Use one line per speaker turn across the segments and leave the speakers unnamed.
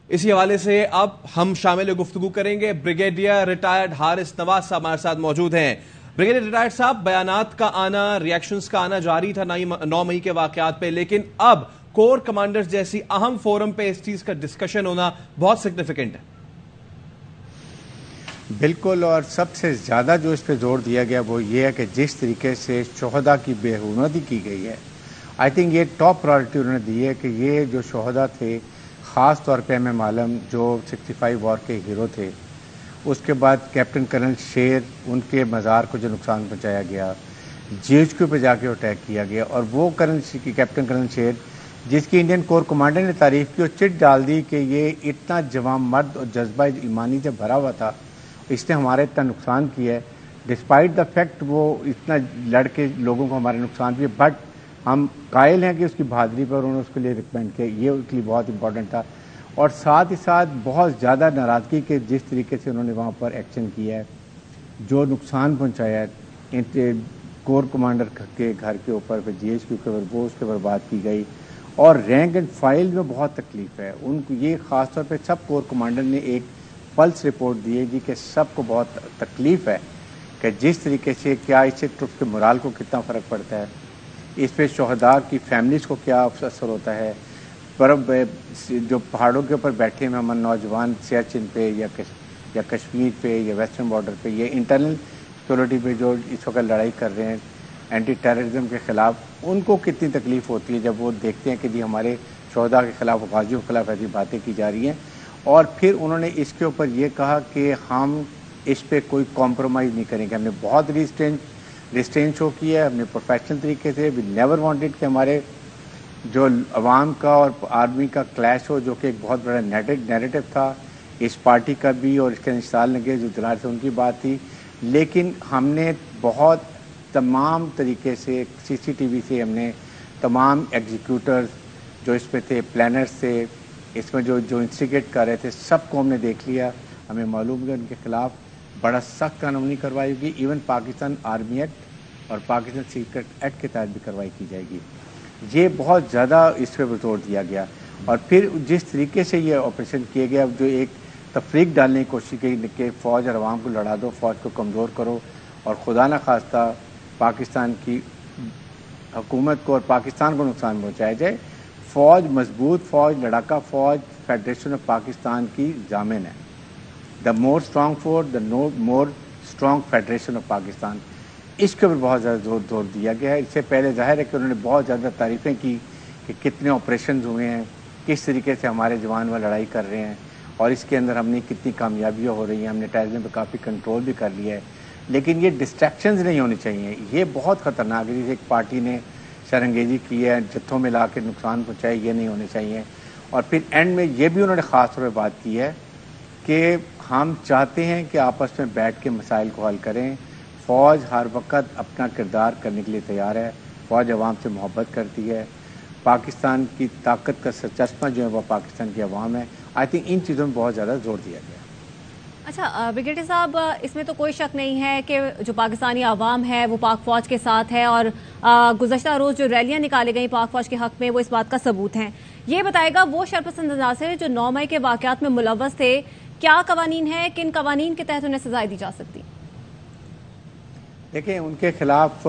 اسی حوالے سے اب ہم شامل گفتگو کریں گے بریگیڈیئر ریٹائرڈ حارث نواز صاحب ہمارے ساتھ موجود ہیں۔ بریگیڈیئر ریٹائرڈ صاحب، بیانات کا آنا، ریاکشنز کا آنا جاری تھا 9 مئی کے واقعات پہ، لیکن اب کور کمانڈرز جیسی اہم فورم پہ اس چیز کا ڈسکشن ہونا بہت سگنیفیکنٹ ہے۔
بالکل، اور سب سے زیادہ جو اس پہ زور دیا گیا وہ یہ ہے کہ جس طریقے سے شہداء کی بے حرمتی کی گئی ہے، آئی تھنک یہ ٹاپ پرائرٹی انہوں نے دی ہے کہ یہ جو شہداء تھے، خاص طور پہ ایم عالم جو 65 وار کے ہیرو تھے، اس کے بعد کیپٹن کرنل شیر، ان کے مزار کو جو نقصان پہنچایا گیا، جی ایچ کیو پہ جا کے اٹیک کیا گیا، اور وہ کیپٹن کرنل شیر جس کی انڈین کور کمانڈر نے تعریف کی اور چٹ ڈال دی کہ یہ اتنا جوان مرد اور جذبہ ایمانی سے بھرا ہوا تھا، اس نے ہمارے اتنا نقصان کیا ہے، ڈسپائٹ دا فیکٹ وہ اتنا لڑ کے لوگوں کو ہمارے نقصان بھی، بٹ ہم قائل ہیں کہ اس کی بہادری پر انہوں نے اس کے لیے ریکمینڈ کیا، یہ اس کے لیے بہت امپورٹنٹ تھا۔ اور ساتھ ہی ساتھ بہت زیادہ ناراضگی کے جس طریقے سے انہوں نے وہاں پر ایکشن کیا ہے، جو نقصان پہنچایا ہے کور کمانڈر کے گھر کے اوپر، پھر جی ایچ کیو کے اوپر، وہ اس کے برباد کی گئی، اور رینک اینڈ فائل میں بہت تکلیف ہے ان کو۔ یہ خاص طور پہ سب کور کمانڈر نے ایک پلس رپورٹ دی ہے جی کہ سب کو بہت تکلیف ہے کہ جس طریقے سے کیا اس سے ٹروپ کے morale کو کتنا فرق پڑتا ہے، اس پہ شہداء کی فیملیز کو کیا اثر ہوتا ہے، جو پہاڑوں کے اوپر بیٹھے ہیں ہمارے نوجوان سیاچن پہ یا کشمیر پہ یا ویسٹرن بارڈر پہ یا انٹرنل سیکورٹی پہ جو اس وقت لڑائی کر رہے ہیں اینٹی ٹیررزم کے خلاف، ان کو کتنی تکلیف ہوتی ہے جب وہ دیکھتے ہیں کہ جی ہمارے شہداء کے خلاف، غازیوں کے خلاف ایسی باتیں کی جا رہی ہیں۔ اور پھر انہوں نے اس کے اوپر یہ کہا کہ ہم اس پہ کوئی کمپرومائز نہیں کریں گے، ہم نے بہت ریسٹرین شو کیا ہے، ہم نے پروفیشنل طریقے سے، وی نیور وانٹڈ کہ ہمارے جو عوام کا اور آرمی کا کلیش ہو، جو کہ ایک بہت بڑا نیریٹو تھا اس پارٹی کا بھی، اور اس کے انشال لگے جو دلال سے ان کی بات تھی، لیکن ہم نے بہت تمام طریقے سے سی سی ٹی وی سے ہم نے تمام ایگزیکیوٹرز جو اس پہ تھے، پلانرز تھے، اس میں جو انسٹیگیٹ کر رہے تھے، سب کو ہم نے دیکھ لیا، ہمیں معلوم ہے ان کے خلاف بڑا سخت قانونی کارروائی ہوگی، ایون پاکستان آرمی ایکٹ اور پاکستان سیکرٹ ایکٹ کے تحت بھی کارروائی کی جائے گی۔ یہ بہت زیادہ اس پہ زور دیا گیا، اور پھر جس طریقے سے یہ آپریشن کیا گیا، جو ایک تفریق ڈالنے کی کوشش کی کہ فوج اور عوام کو لڑا دو، فوج کو کمزور کرو، اور خدا نہ خواستہ پاکستان کی حکومت کو اور پاکستان کو نقصان پہنچایا جائے۔ فوج مضبوط فوج، لڑاکا فوج فیڈریشن آف پاکستان کی ضامن ہے، the more strong force, the more strong federation of Pakistan, اس کے اوپر بہت زیادہ زور دیا گیا ہے۔ اس سے پہلے ظاہر ہے کہ انہوں نے بہت زیادہ تعریفیں کی کہ کتنے آپریشنز ہوئے ہیں، کس طریقے سے ہمارے جوان وہ لڑائی کر رہے ہیں، اور اس کے اندر ہم نے کتنی کامیابیاں ہو رہی ہیں، ہم نے ٹیررزم پہ کافی کنٹرول بھی کر لیا ہے، لیکن یہ ڈسٹریکشنز نہیں ہونی چاہیے، یہ بہت خطرناک ہے۔ جیسے ایک پارٹی نے شرنگیزی کی ہے، جتھوں میں لا کے نقصان پہنچائے، یہ نہیں ہونے چاہیے۔ اور پھر اینڈ میں یہ بھی انہوں نے خاص طور پہ بات کی ہے کہ ہم چاہتے ہیں کہ آپس میں بیٹھ کے مسائل کو حل کریں، فوج ہر وقت اپنا کردار کرنے کے لیے تیار ہے، فوج عوام سے محبت کرتی ہے، پاکستان کی طاقت کا سرچشمہ جو ہے وہ پاکستان کی عوام ہے۔ آئی تھنک ان چیزوں میں بہت زیادہ زور دیا گیا۔
اچھا بریگیڈیئر صاحب، اس میں تو کوئی شک نہیں ہے کہ جو پاکستانی عوام ہے وہ پاک فوج کے ساتھ ہے، اور گزشتہ روز جو ریلیاں نکالے گئیں پاک فوج کے حق میں وہ اس بات کا ثبوت ہیں۔ یہ بتائے گا وہ شرپسند عناصر جو 9 مئی کے واقعات میں ملوث تھے، کیا قوانین ہیں، کن قوانین کے تحت انہیں سزائیں دی جا سکتی؟
دیکھیں، ان کے خلاف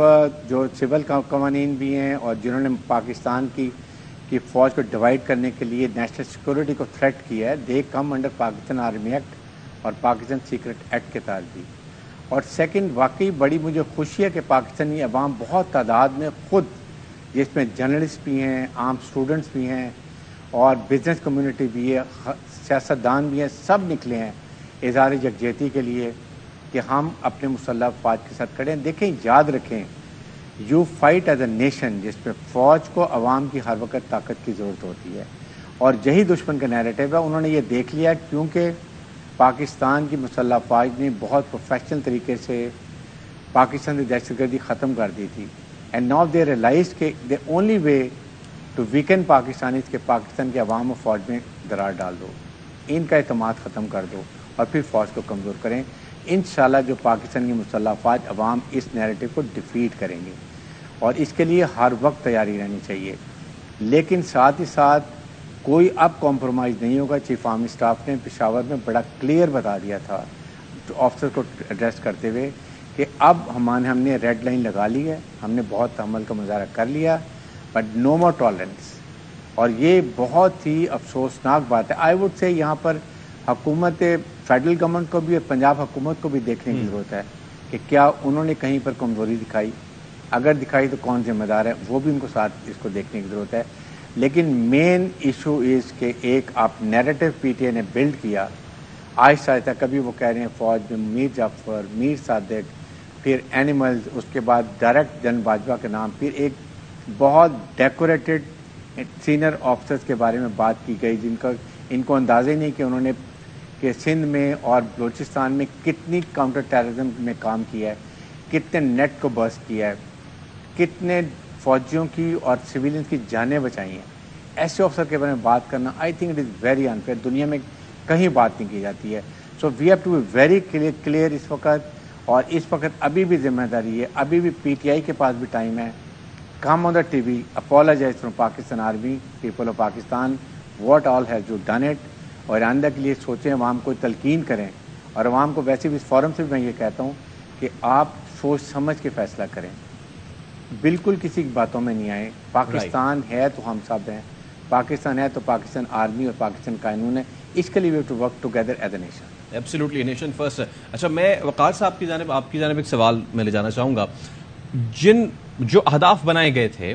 جو سول قوانین بھی ہیں، اور جنہوں نے پاکستان کی فوج کو ڈیوائڈ کرنے کے لیے نیشنل سیکورٹی کو تھریٹ کیا ہے، they come under Pakistan army act اور پاکستان سیکرٹ ایکٹ کے تحت بھی۔ اور سیکنڈ، واقعی بڑی مجھے خوشی ہے کہ پاکستانی عوام بہت تعداد میں خود، جس میں جرنلسٹ بھی ہیں، عام اسٹوڈنٹس بھی ہیں، اور بزنس کمیونٹی بھی ہے، سیاستدان بھی ہیں، سب نکلے ہیں اظہار یکجہتی کے لیے کہ ہم اپنے مسلح افواج کے ساتھ کھڑے ہیں۔ دیکھیں، یاد رکھیں، you fight as a nation, جس میں فوج کو عوام کی ہر وقت طاقت کی ضرورت ہوتی ہے، اور یہی دشمن کا نیریٹو ہے۔ انہوں نے یہ دیکھ لیا کیونکہ پاکستان کی مسلح افواج نے بہت پروفیشنل طریقے سے پاکستان کی دہشت گردی ختم کر دی تھی، اینڈ ناؤ دے ریئلائز کہ the only way to weaken Pakistan اس کے پاکستان کے عوام و فوج میں درار ڈال دو، ان کا اعتماد ختم کر دو، اور پھر فوج کو کمزور کریں۔ انشاءاللہ جو پاکستان کی مسلح افواج عوام اس نیریٹو کو ڈیفیٹ کریں گے، اور اس کے لیے ہر وقت تیاری رہنی چاہیے۔ لیکن ساتھ ہی ساتھ کوئی اب کمپرومائز نہیں ہوگا. چیف آرمی اسٹاف نے پشاور میں بڑا کلیئر بتا دیا تھا آفیسر کو ایڈریس کرتے ہوئے کہ اب ہم نے ریڈ لائن لگا لی ہے, ہم نے بہت عمل کا مظاہرہ کر لیا, بٹ نو مور ٹالرنس. اور یہ بہت ہی افسوسناک بات ہے. آئی وڈ سے یہاں پر حکومت فیڈرل گورنمنٹ کو بھی اور پنجاب حکومت کو بھی دیکھنے کی ضرورت ہے کہ کیا انہوں نے کہیں پر کمزوری دکھائی, اگر دکھائی تو کون ذمہ دار ہے, وہ بھی ان کو ساتھ اس کو دیکھنے کی ضرورت ہے. لیکن مین ایشو از کہ ایک آپ نیریٹو پی ٹی آئی نے بلڈ کیا آہستہ آہستہ. کبھی وہ کہہ رہے ہیں فوج میں میر جعفر, میر صادق, پھر اینیملز, اس کے بعد ڈائریکٹ جن باجوہ کے نام, پھر ایک بہت ڈیکوریٹڈ سینئر آفیسرز کے بارے میں بات کی گئی جن کا ان کو اندازہ ہی نہیں کہ انہوں نے کہ سندھ میں اور بلوچستان میں کتنی کاؤنٹر ٹیررزم میں کام کیا ہے, کتنے نیٹ کو برسٹ کیا ہے, کتنے فوجیوں کی اور سویلینز کی جانیں بچائی ہیں. ایسے آفیسر کے بارے میں بات کرنا I think it is very unfair. دنیا میں کہیں بات نہیں کی جاتی ہے. So we have to be very clear اس وقت. اور اس وقت ابھی بھی ذمہ داری ہے, ابھی بھی پی ٹی آئی کے پاس بھی ٹائم ہے. Come on the TV, apologize from Pakistan army, people of Pakistan, what all has you done it. اور آئندہ کے لیے سوچیں, عوام کو تلقین کریں. اور عوام کو ویسے بھی اس فورم سے بھی میں یہ کہتا ہوں کہ آپ سوچ سمجھ کے فیصلہ کریں, بالکل کسی کی باتوں میں نہیں آئیں. پاکستان ہے تو ہم سب ہیں, پاکستان ہے تو پاکستان آرمی اور پاکستان قانون ہے. اس کے لیے we have to work together as a nation.
Absolutely, nation first. اچھا, میں وقار صاحب آپ کی جانب ایک سوال میں لے جانا چاہوں گا. جو اہداف بنائے گئے تھے,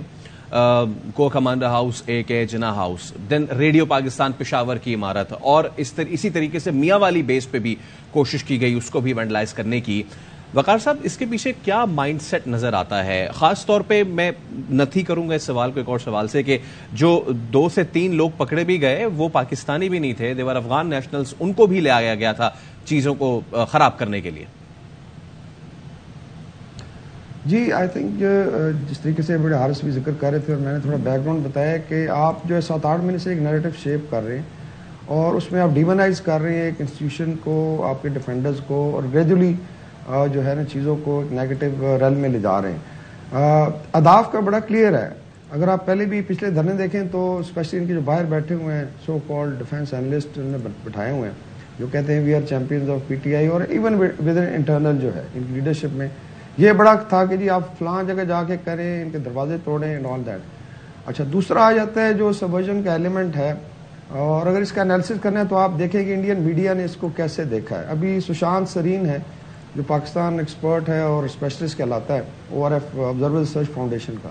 کو کمانڈر ہاؤس ایک ہے, جناح ہاؤس, دین ریڈیو پاکستان پشاور کی عمارت, اور اسی طریقے سے میاں والی بیس پہ بھی کوشش کی گئی اس کو بھی وینڈلائز کرنے کی. وقار صاحب, اس کے پیچھے کیا مائنڈ سیٹ نظر آتا ہے؟ خاص طور پہ میں نتھی کروں گا اس سوال کو ایک اور سوال سے کہ جو 2 سے 3 لوگ پکڑے بھی گئے وہ پاکستانی بھی نہیں تھے, دیور افغان نیشنلز, ان کو بھی لے آیا گیا تھا چیزوں کو خراب کرنے کے لیے.
جی, آئی تھنک جس طریقے سے بڑے حارث بھی ذکر کر رہے تھے اور میں نے تھوڑا بیک گراؤنڈ بتایا کہ آپ جو ہے 7-8 مہینے سے ایک نیریٹو شیپ کر رہے ہیں اور اس میں آپ ڈیمونائز کر رہے ہیں ایک انسٹیٹیوشن کو, آپ کے ڈیفینڈرز کو, اور گریجولی جو ہے نا چیزوں کو ایک نیگیٹو ریل میں لے جا رہے ہیں. اہداف کا بڑا کلیئر ہے. اگر آپ پہلے بھی پچھلے دھرنے دیکھیں تو اسپیشلی ان کے جو باہر بیٹھے ہوئے ہیں سو کالڈ ڈیفینس اینالسٹ انہوں نے بٹھائے ہوئے ہیں جو کہتے ہیں we are champions of P T I, اور ایون ود انٹرنل جو ہے ان کی لیڈرشپ میں یہ بڑا تھا کہ جی آپ فلاں جگہ جا کے کریں, ان کے دروازے توڑیں اینڈ آل دیٹ. اچھا, دوسرا آ جاتا ہے جو سبورژن کا ایلیمنٹ ہے, اور اگر اس کا انالیسس کرنا ہے تو آپ دیکھیں کہ انڈین میڈیا نے اس کو کیسے دیکھا ہے. ابھی سشانت سرین ہے جو پاکستان ایکسپرٹ ہے اور اسپیشلسٹ کہلاتا ہے O R F observer research foundation کا,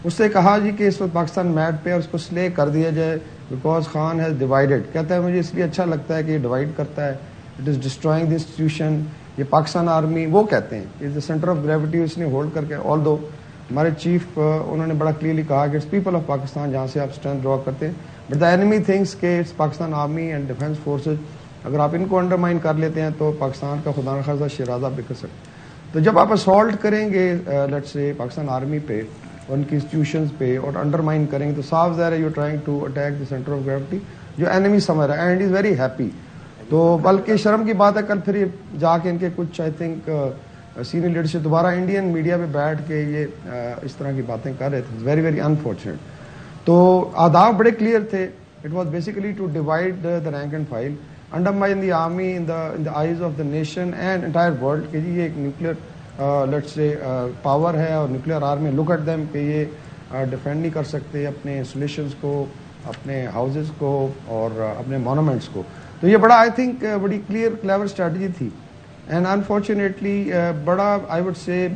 اس سے کہا جی کہ اس وقت پاکستان میپ پہ اور اس کو سلے کر دیا جائے بیکاز خان ہیز ڈیوائڈیڈ. کہتا ہے مجھے اس لیے اچھا لگتا ہے کہ یہ ڈیوائڈ کرتا ہے, it is destroying the institution. یہ پاکستان آرمی وہ کہتے ہیں کہ سینٹر آف گریوٹی اس نے ہولڈ کر کے, آل دو ہمارے چیف انہوں نے بڑا کلیئرلی کہا کہ اٹس پیپل آف پاکستان جہاں سے آپ اسٹرینتھ ڈرا کرتے ہیں, بٹ دا اینیمی تھنکس کہ it's Pakistan army and defence forces. اگر آپ ان کو انڈرمائن کر لیتے ہیں تو پاکستان کا خدا نخواستہ شیرازہ بکر سکتا. تو جب آپ اسالٹ کریں گے لیٹس سے پاکستان آرمی پہ اور ان کی انسٹیٹیوشنز پہ اور انڈرمائن کریں گے تو صاف ظاہر ہے you trying to attack the centre of gravity جو اینیمی سمجھ رہا ہے, اینڈ از ویری ہیپی. تو بلکہ شرم کی بات ہے کل پھر جا کے ان کے کچھ آئی تھنک سینئر لیڈرشپ دوبارہ انڈین میڈیا پہ بیٹھ کے یہ اس طرح کی باتیں کر رہے تھے. Very very unfortunate. تو آداب بڑے کلیئر تھے. It was basically to divide the rank and file, undermine the army in the eyes of the nation and entire world کہ جی یہ ایک نیوکلیئر let's say پاور ہے اور nuclear army, look at them کہ یہ defend نہیں کر سکتے اپنے انسٹالیشنز کو, اپنے ہاؤسز کو اور اپنے مونومنٹس کو. تو یہ بڑا آئی تھنک بڑی کلیئر کلیور اسٹریٹجی تھی. اینڈ انفارچونیٹلی بڑا آئی وڈ سے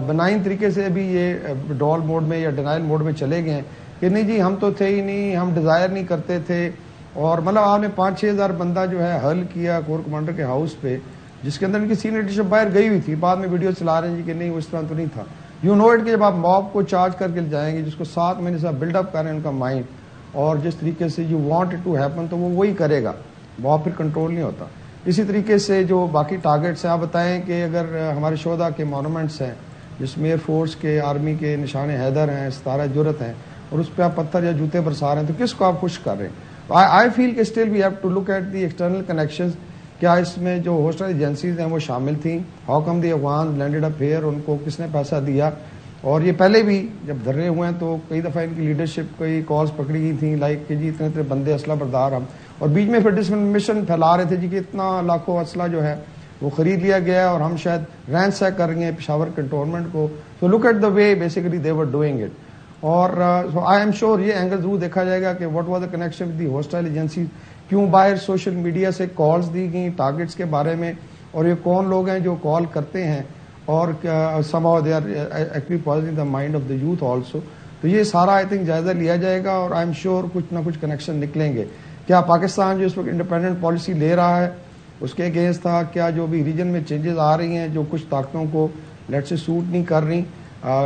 بنائن طریقے سے بھی یہ ڈال موڈ میں یا ڈینائل موڈ میں چلے گئے ہیں کہ نہیں جی ہم تو تھے ہی نہیں, ہم ڈیزائر نہیں کرتے تھے. اور مطلب آپ نے 5-6 ہزار بندہ جو ہے حل کیا کور کمانڈر کے ہاؤس پہ, جس کے اندر ان کی سینئر لیڈرشپ باہر گئی ہوئی تھی. بعد میں ویڈیو چلا رہے ہیں جی کہ نہیں وہ اس طرح تو نہیں تھا. یو نو اٹ کہ جب آپ موب کو چارج کر کے جائیں گے جس کو 7 مہینے سے آپ بلڈ اپ کر رہے ہیں ان کا مائنڈ, اور جس طریقے سے you want it to happen تو وہ وہی کرے گا, موب پھر کنٹرول نہیں ہوتا. اسی طریقے سے جو باقی ٹارگیٹس ہیں آپ بتائیں کہ اگر ہمارے شہداء کے مونومنٹس ہیں جس میں ایئر فورس کے, آرمی کے نشان حیدر ہیں, ستارہ جرت ہیں, اور اس پہ آپ پتھر یا جوتے برسا رہے ہیں, تو کس کو آپ خوش کر رہے ہیں؟ I feel کہ still we have to look at the external connections. کیا اس میں جو ہوسٹل ایجنسیز ہیں وہ شامل تھیں؟ How come the Afghans landed up here? ان کو کس نے پیسہ دیا اور یہ پہلے بھی جب دھرنے ہوئے ہیں تو کئی دفعہ ان کی لیڈرشپ کوئی کالز پکڑی گئی تھیں لائک کہ جی اتنے اتنے بندے اسلحہ بردار ہم, اور بیچ میں پھر ڈسمشن پھیلا رہے تھے جی کہ اتنا لاکھوں اسلحہ جو ہے وہ خرید لیا گیا ہے اور ہم شاید رینسیک کر رہے ہیں پشاور کنٹونمنٹ کو. So look at the way basically they were doing it. اور آئی ایم شیور یہ اینگل ضرور دیکھا جائے گا کہ what was the connection with the hostile agency, کیوں باہر سوشل میڈیا سے کالز دی گئیں ٹارگیٹس کے بارے میں, اور یہ کون لوگ ہیں جو کال کرتے ہیں, اور somehow they are actually poisoning the mind of the youth also. تو یہ سارا آئی تھنک جائزہ لیا جائے گا اور آئی ایم شیور کچھ نہ کچھ کنیکشن نکلیں گے. کیا پاکستان جو اس وقت انڈیپینڈنٹ پالیسی لے رہا ہے اس کے اگینسٹ تھا, کیا جو بھی ریجن میں چینجز آ رہی ہیں جو کچھ طاقتوں کو لیٹ سے سوٹ نہیں کر رہی,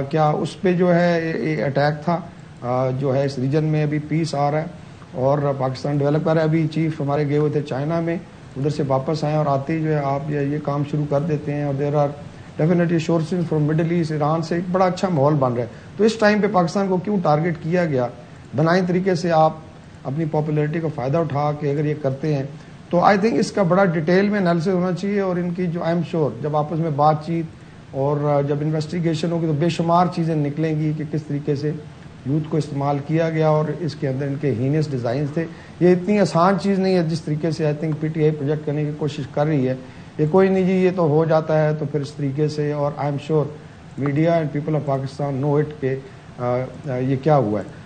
کیا اس پہ جو ہے اٹیک تھا, جو ہے اس ریجن میں ابھی پیس آ رہا ہے اور پاکستان ڈیولپ کر رہا ہے. ابھی چیف ہمارے گئے ہوئے تھے چائنا میں, ادھر سے واپس آئے اور آتے ہی جو ہے آپ یہ کام شروع کر دیتے ہیں, اور there are definitely sources from middle east, Iran سے ایک بڑا اچھا ماحول بن رہا ہے. تو اس ٹائم پہ پاکستان کو کیوں ٹارگیٹ کیا گیا, بنائیں طریقے سے آپ اپنی پاپولیرٹی کا فائدہ اٹھا کے اگر یہ کرتے ہیں تو آئی تھنک اس کا بڑا ڈیٹیل میں انالیسس ہونا چاہیے. اور ان کی جو آئی ایم شیور جب آپس میں بات چیت اور جب انویسٹیگیشن ہوگی تو بے شمار چیزیں نکلیں گی کہ کس طریقے سے یوتھ کو استعمال کیا گیا اور اس کے اندر ان کے ہینس ڈیزائنز تھے. یہ اتنی آسان چیز نہیں ہے جس طریقے سے I think P T I project کرنے کی کوشش کر رہی ہے. یہ کوئی نہیں جی یہ تو ہو جاتا ہے تو پھر اس طریقے سے, اور I am sure media and people of Pakistan know it کہ یہ کیا ہوا ہے.